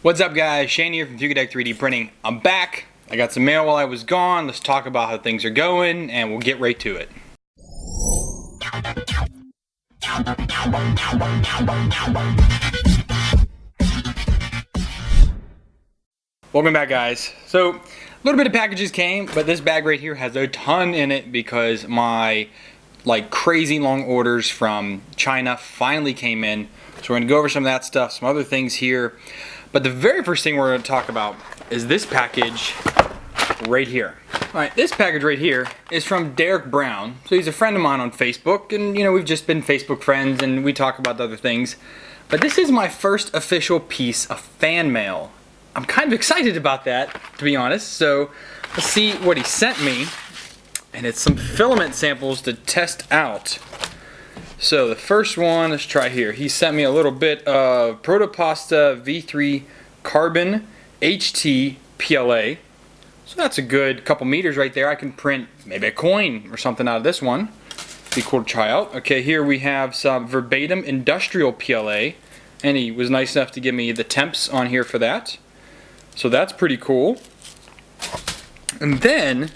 What's up guys, Shane here from Fugatech 3D Printing. I'm back. I got some mail while I was gone. Let's talk about how things are going and we'll get right to it. Welcome back guys. So a little bit of packages came, but this bag right here has a ton in it because my crazy long orders from China finally came in. So we're going to go over some of that stuff, some other things here. But the very first thing we're going to talk about is this package right here. Alright, this package right here is from Derek Brown. So he's a friend of mine on Facebook, and you know, we've just been Facebook friends and we talk about other things. But this is my first official piece of fan mail. I'm kind of excited about that, to be honest. So let's see what he sent me. And it's some filament samples to test out. So the first one, let's try here. He sent me a little bit of Protopasta V3 Carbon HT PLA. So that's a good couple meters right there. I can print maybe a coin or something out of this one. Be cool to try out. Okay, here we have some Verbatim Industrial PLA. And he was nice enough to give me the temps on here for that. So that's pretty cool. And then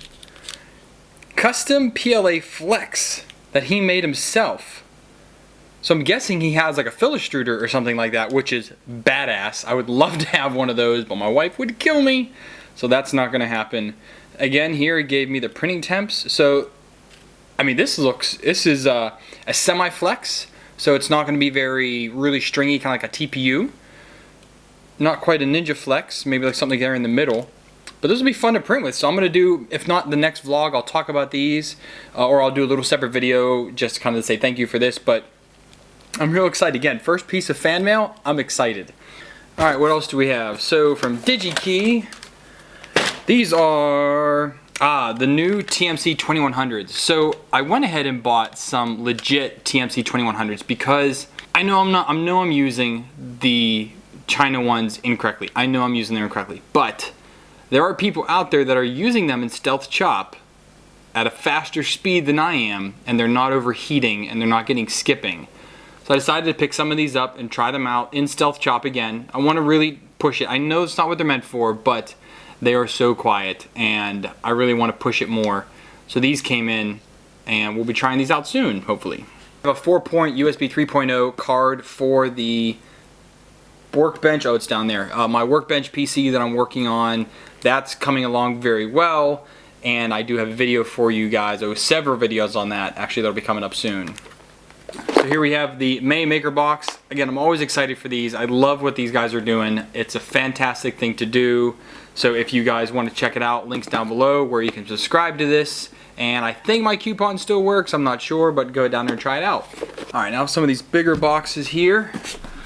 custom PLA Flex that he made himself. So I'm guessing he has like a fill extruder or something like that, which is badass. I would love to have one of those, but my wife would kill me. So that's not going to happen. Again, here he gave me the printing temps. So, I mean, this is a semi-flex. So it's not going to be really stringy, kind of like a TPU. Not quite a Ninja Flex, maybe like something there in the middle. But this will be fun to print with, so I'm going to do, if not the next vlog, I'll talk about these. Or I'll do a little separate video just to kind of say thank you for this. But I'm real excited. Again, first piece of fan mail, I'm excited. Alright, what else do we have? So from DigiKey, these are the new TMC 2100s. So I went ahead and bought some legit TMC 2100s because I know I'm using the China ones incorrectly. I know I'm using them incorrectly. But there are people out there that are using them in Stealth Chop at a faster speed than I am, and they're not overheating and they're not getting skipping. So I decided to pick some of these up and try them out in Stealth Chop again. I want to really push it. I know it's not what they're meant for, but they are so quiet and I really want to push it more. So these came in and we'll be trying these out soon, hopefully. I have a 4-point USB 3.0 card for the workbench. Oh, it's down there. My workbench PC that I'm working on, that's coming along very well. And I do have a video for you guys. There was several videos on that. Actually, that'll be coming up soon. So here we have the May Maker Box. Again, I'm always excited for these. I love what these guys are doing. It's a fantastic thing to do. So if you guys want to check it out, links down below where you can subscribe to this. And I think my coupon still works. I'm not sure, but go down there and try it out. Alright, now some of these bigger boxes here.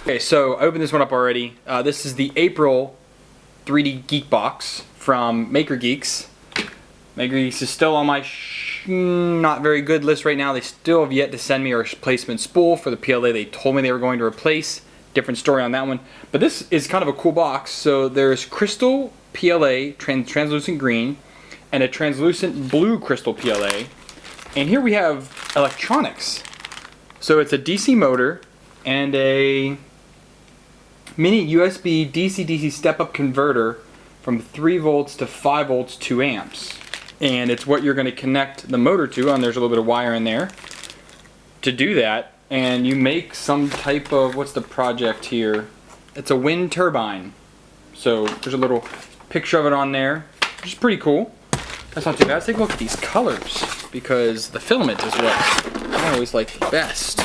Okay, so I opened this one up already. This is the April 3D Geek box from Maker Geeks. Maker Geeks is still on my not very good list right now. They still have yet to send me a replacement spool for the PLA they told me they were going to replace. Different story on that one. But this is kind of a cool box. So there's crystal PLA, translucent green, and a translucent blue crystal PLA. And here we have electronics. So it's a DC motor and a mini USB DC-DC step-up converter from 3 volts to 5 volts 2 amps. And it's what you're going to connect the motor to, and there's a little bit of wire in there to do that. And you make some type of, what's the project here? It's a wind turbine. So there's a little picture of it on there, which is pretty cool. That's not too bad. Let's take a look at these colors, because the filament is what I always like the best.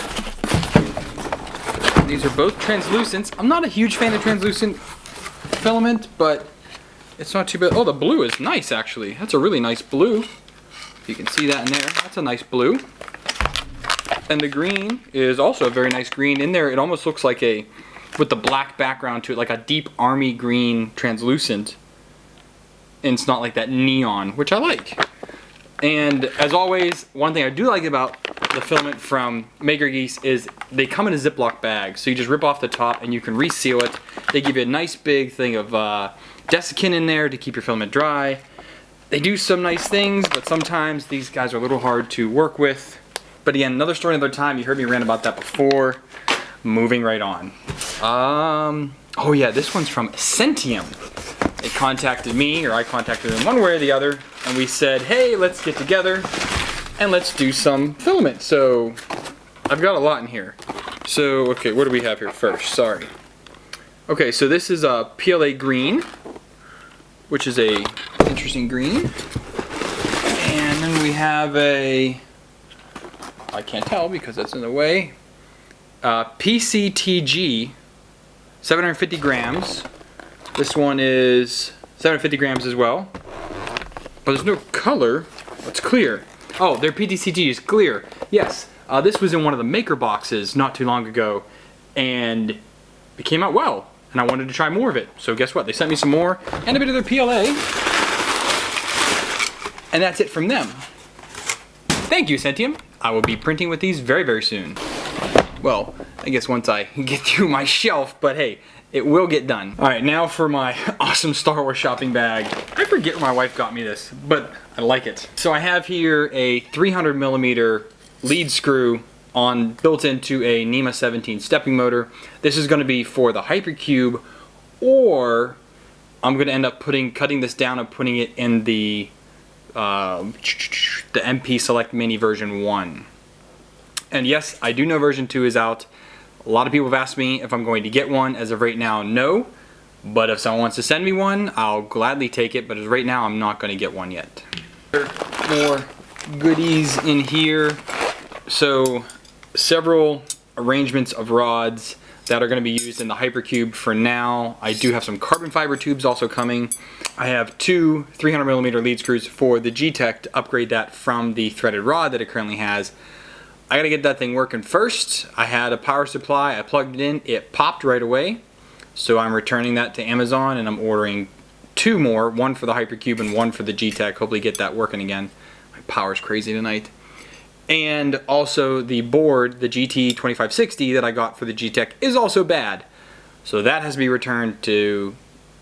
These are both translucents. I'm not a huge fan of translucent filament, but it's not too bad. Oh, the blue is nice, actually. That's a really nice blue. You can see that in there. That's a nice blue. And the green is also a very nice green. In there, it almost looks like a, with the black background to it, like a deep army green translucent. And it's not like that neon, which I like. And as always, one thing I do like about the filament from Maker Geeks is they come in a Ziploc bag. So you just rip off the top and you can reseal it. They give you a nice big thing of desiccant in there to keep your filament dry. They do some nice things, but sometimes these guys are a little hard to work with. But again, another story, another time. You heard me rant about that before. Moving right on. Oh yeah, this one's from Centium. They contacted me, or I contacted them, one way or the other, and we said, hey, let's get together and let's do some filament. So I've got a lot in here. So, okay, what do we have here first? Sorry. Okay, so this is a PLA green, which is a interesting green. And then we have a, I can't tell because that's in the way, PCTG, 750 grams. This one is 750 grams as well. But there's no color. It's clear. Oh, their PTCG is clear. Yes, this was in one of the maker boxes not too long ago, and it came out well. And I wanted to try more of it. So guess what? They sent me some more and a bit of their PLA. And that's it from them. Thank you, Centium. I will be printing with these very, very soon. Well, I guess once I get through my shelf, but hey, it will get done. All right, now for my awesome Star Wars shopping bag. I forget where my wife got me this, but I like it. So I have here a 300 millimeter lead screw built into a NEMA 17 stepping motor. This is gonna be for the Hypercube, or I'm gonna end up cutting this down and putting it in the MP Select Mini version 1. And yes, I do know version 2 is out. A lot of people have asked me if I'm going to get one. As of right now, no. But if someone wants to send me one, I'll gladly take it. But as of right now, I'm not going to get one yet. More goodies in here. So, several arrangements of rods that are going to be used in the Hypercube for now. I do have some carbon fiber tubes also coming. I have two 300 millimeter lead screws for the G-Tech to upgrade that from the threaded rod that it currently has. I gotta get that thing working first. I had a power supply, I plugged it in, it popped right away. So I'm returning that to Amazon and I'm ordering two more, one for the Hypercube and one for the G-Tech. Hopefully get that working again. My power's crazy tonight. And also the board, the GT2560 that I got for the G-Tech is also bad. So that has to be returned to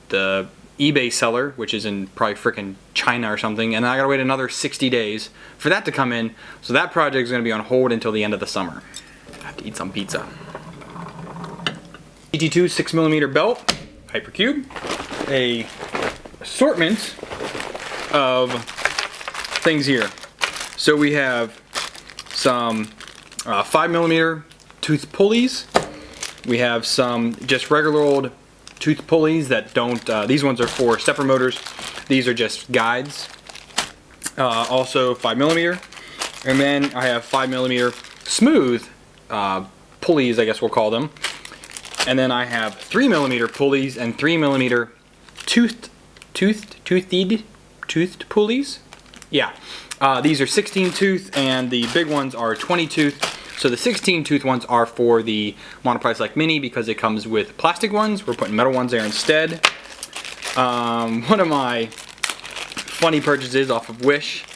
the eBay seller, which is in probably frickin' China or something, and I gotta wait another 60 days for that to come in. So that project is gonna be on hold until the end of the summer. I have to eat some pizza. GT2 6mm belt, Hypercube, a assortment of things here. So we have some 5mm tooth pulleys. We have some just regular old tooth pulleys that don't, these ones are for stepper motors. These are just guides. Also 5mm. And then I have 5mm smooth pulleys, I guess we'll call them. And then I have 3mm pulleys and 3mm toothed pulleys. Yeah. These are 16 tooth and the big ones are 20 tooth. So the 16 tooth ones are for the Monoprice Select Mini because it comes with plastic ones. We're putting metal ones there instead. One of my funny purchases off of Wish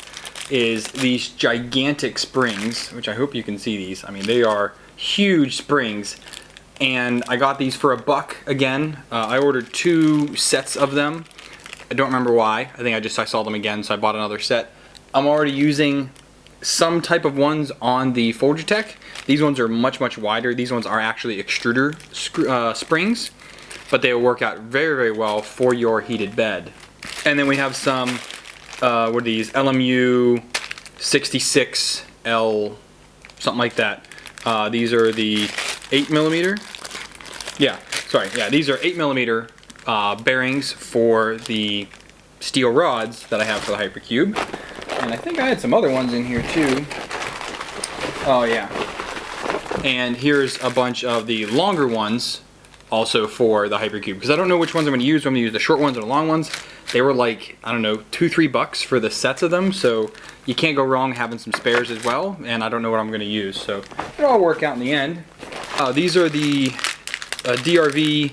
is these gigantic springs, which I hope you can see these. I mean, they are huge springs. And I got these for $1 again. I ordered 2 sets of them. I don't remember why. I think I saw them again, so I bought another set. I'm already using some type of ones on the Fugatech. These ones are much, much wider. These ones are actually extruder springs, but they will work out very, very well for your heated bed. And then we have some, what are these? LMU 66L, something like that. These are the 8mm. Yeah, sorry, yeah, these are 8mm bearings for the steel rods that I have for the Hypercube. And I think I had some other ones in here too. Oh yeah. And here's a bunch of the longer ones also for the Hypercube. Because I don't know which ones I'm going to use. I'm going to use the short ones or the long ones. They were like, I don't know, $2-3 for the sets of them. So you can't go wrong having some spares as well. And I don't know what I'm going to use. So it'll all work out in the end. These are the DRV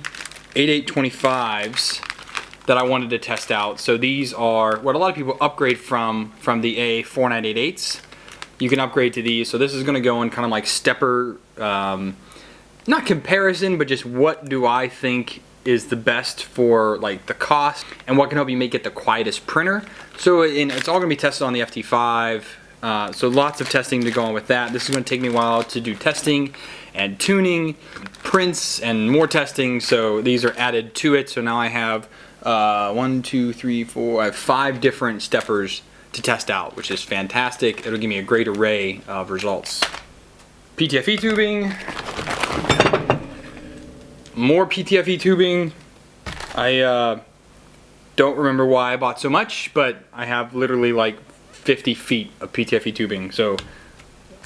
8825s. That I wanted to test out. So these are what a lot of people upgrade from the A4988s. You can upgrade to these. So this is going to go in kind of like stepper, not comparison, but just what do I think is the best for like the cost and what can help you make it the quietest printer. So it's all going to be tested on the FT5 So lots of testing to go on with that. This is going to take me a while to do testing and tuning, prints, and more testing. So these are added to it. So now I have 1, 2, 3, 4, I have 5 different steppers to test out, which is fantastic. It'll give me a great array of results. PTFE tubing, more PTFE tubing. I don't remember why I bought so much, but I have literally like 50 feet of PTFE tubing, so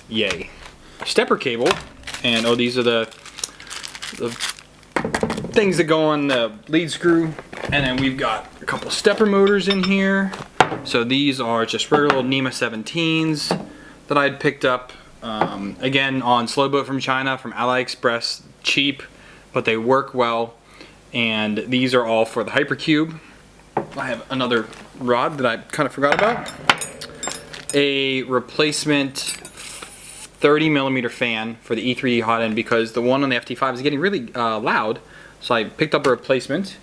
yay. Stepper cable, and oh, these are the things that go on the lead screw. And then we've got a couple stepper motors in here. So these are just regular old NEMA 17s that I had picked up, again on slow boat from China, from AliExpress, cheap, but they work well. And these are all for the Hypercube. I have another rod that I kind of forgot about. A replacement 30mm fan for the E3D hot end because the one on the FT5 is getting really loud. So I picked up a replacement.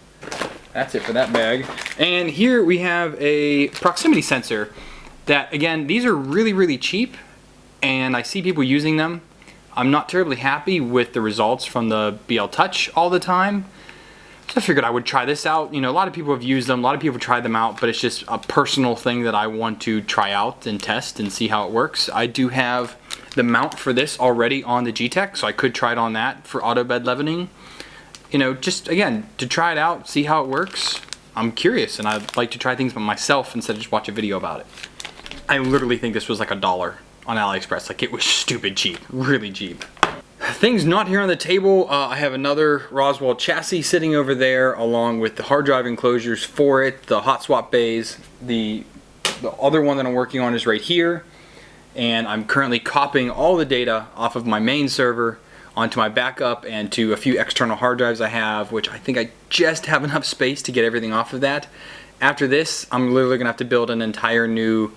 That's it for that bag. And here we have a proximity sensor that, again, these are really, really cheap, and I see people using them. I'm not terribly happy with the results from the BL Touch all the time. So I figured I would try this out. You know, a lot of people have used them, a lot of people have tried them out, but it's just a personal thing that I want to try out and test and see how it works. I do have the mount for this already on the G-Tech, so I could try it on that for auto bed leavening. You know, just again, to try it out, see how it works. I'm curious, and I'd like to try things by myself instead of just watch a video about it. I literally think this was like $1 on AliExpress. Like, it was stupid cheap, really cheap. Things not here on the table, I have another Roswell chassis sitting over there along with the hard drive enclosures for it, the hot swap bays. The other one that I'm working on is right here, and I'm currently copying all the data off of my main server onto my backup and to a few external hard drives I have, which I think I just have enough space to get everything off of that. After this, I'm literally gonna have to build an entire new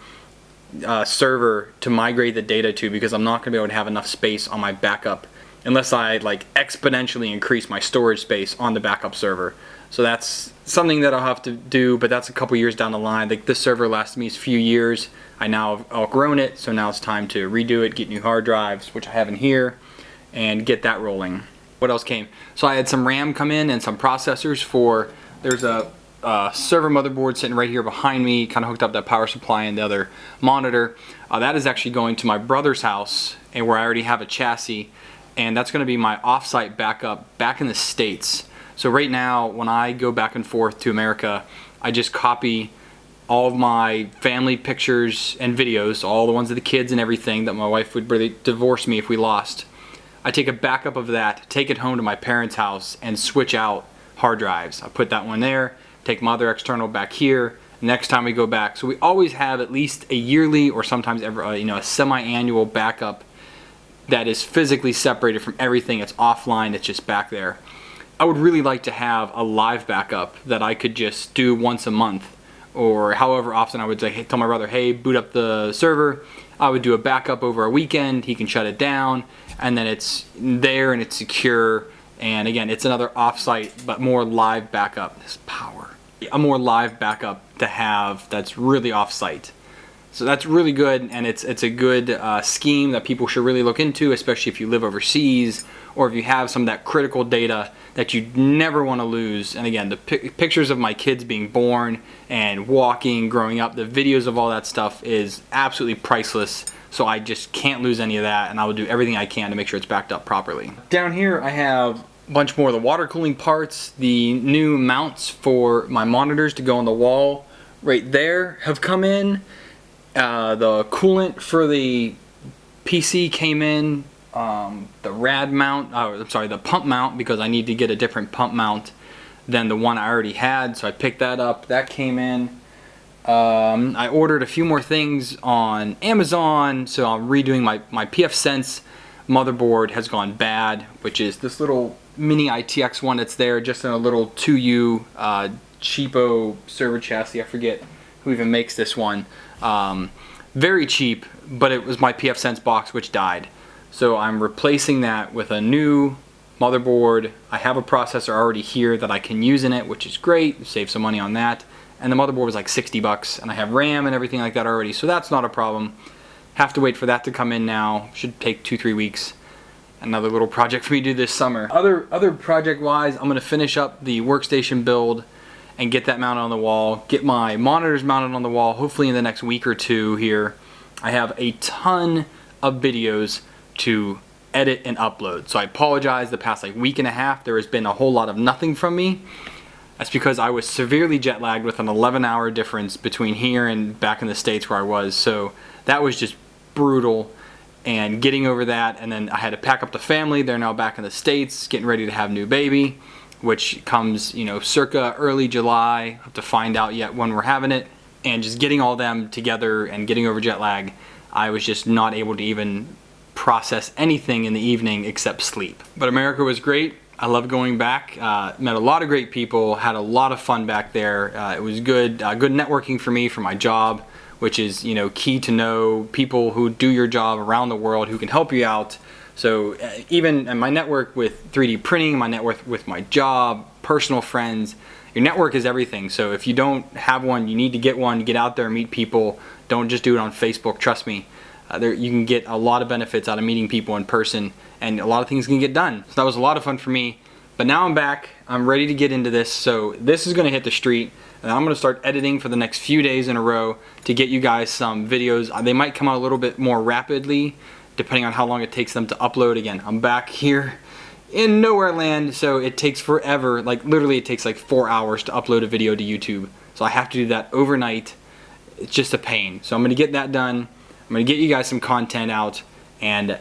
server to migrate the data to, because I'm not gonna be able to have enough space on my backup unless I like exponentially increase my storage space on the backup server. So that's something that I'll have to do, but that's a couple years down the line. Like, this server lasted me a few years. I now have outgrown it, so now it's time to redo it, get new hard drives, which I have in here, and get that rolling. What else came? So I had some RAM come in and some processors for, there's a server motherboard sitting right here behind me, kind of hooked up that power supply and the other monitor. That is actually going to my brother's house, and where I already have a chassis, and that's going to be my offsite backup back in the States. So right now, when I go back and forth to America, I just copy all of my family pictures and videos, all the ones of the kids and everything that my wife would really divorce me if we lost. I take a backup of that, take it home to my parents' house, and switch out hard drives. I put that one there, take my other external back here, next time we go back. So we always have at least a yearly or sometimes every, a semi-annual backup that is physically separated from everything. It's offline, it's just back there. I would really like to have a live backup that I could just do once a month, or however often I would say, hey, tell my brother, hey, boot up the server. I would do a backup over a weekend, he can shut it down, and then it's there and it's secure. And again, it's another offsite but more live backup. This power. A more live backup to have that's really offsite. So that's really good, and it's a good scheme that people should really look into, especially if you live overseas or if you have some of that critical data that you never want to lose. And again, the pictures of my kids being born and walking, growing up, the videos of all that stuff is absolutely priceless. So I just can't lose any of that, and I will do everything I can to make sure it's backed up properly. Down here I have a bunch more of the water cooling parts. The new mounts for my monitors to go on the wall right there have come in. The coolant for the PC came in. The rad mount, I'm sorry, the pump mount, because I need to get a different pump mount than the one I already had, so I picked that up. That came in. I ordered a few more things on Amazon, so I'm redoing my pfSense motherboard has gone bad, which is this little mini ITX one that's there, just in a little 2U cheapo server chassis. I forget who even makes this one. Very cheap, but it was my pfSense box which died. So I'm replacing that with a new motherboard. I have a processor already here that I can use in it, which is great, save some money on that. And the motherboard was like 60 bucks, and I have RAM and everything like that already, so that's not a problem. have to wait for that to come in now. Should take 2-3 weeks. Another little project for me to do this summer. Other project wise, I'm going to finish up the workstation build and get that mounted on the wall. Get my monitors mounted on the wall hopefully in the next week or two here. I have a ton of videos to edit and upload. So I apologize, the past like week and a half there has been a whole lot of nothing from me. That's because I was severely jet lagged with an 11-hour difference between here and back in the States where I was. So that was just brutal. And getting over that, and then I had to pack up the family. They're now back in the States, getting ready to have new baby, which comes, you know, circa early July. I have to find out yet when we're having it. And just getting all them together and getting over jet lag, I was just not able to even process anything in the evening except sleep. But America was great. I love going back. Met a lot of great people, had a lot of fun back there. It was good, good networking for me for my job, which is, you know, key to know people who do your job around the world who can help you out. So even in my network with 3D printing, my network with my job, personal friends, your network is everything. So if you don't have one, you need to get one. Get out there, meet people. Don't just do it on Facebook. Trust me, you can get a lot of benefits out of meeting people in person, and a lot of things can get done. So that was a lot of fun for me. But now I'm back. I'm ready to get into this. So this is going to hit the street. And I'm going to start editing for the next few days in a row to get you guys some videos. They might come out a little bit more rapidly depending on how long it takes them to upload. Again, I'm back here in nowhere land, so it takes forever. Like literally it takes like 4 hours to upload a video to YouTube. So I have to do that overnight. It's just a pain. So I'm going to get that done. I'm going to get you guys some content out and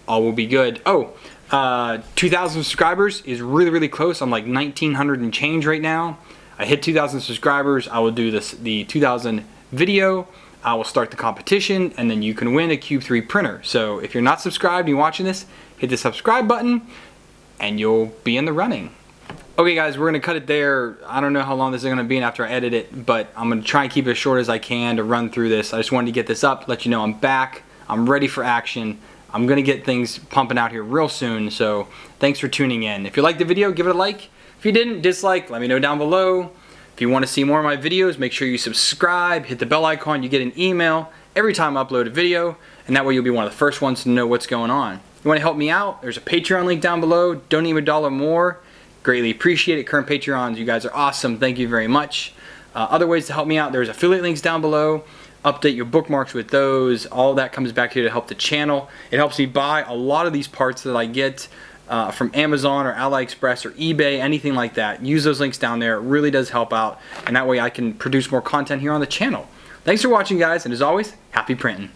all will be good. Oh, 2,000 subscribers is really, really close. I'm like 1,900 and change right now. I hit 2,000 subscribers, I will do the 2,000 video, I will start the competition, and then you can win a Cube 3 printer. So if you're not subscribed and you're watching this, hit the subscribe button and you'll be in the running. Okay guys, we're going to cut it there. I don't know how long this is going to be after I edit it, but I'm going to try and keep it as short as I can to run through this. I just wanted to get this up, let you know I'm back, I'm ready for action. I'm going to get things pumping out here real soon, so thanks for tuning in. If you liked the video, give it a like. If you didn't, dislike, let me know down below. If you want to see more of my videos, make sure you subscribe, hit the bell icon, you get an email every time I upload a video, and that way you'll be one of the first ones to know what's going on. If you want to help me out, there's a Patreon link down below. Donate $1 more. Greatly appreciate it. Current Patreons, you guys are awesome. Thank you very much. Other ways to help me out, there's affiliate links down below. Update your bookmarks with those. All that comes back here to help the channel. It helps me buy a lot of these parts that I get from Amazon or AliExpress or eBay, anything like that. Use those links down there. It really does help out, and that way I can produce more content here on the channel. Thanks for watching guys, and as always, happy printing.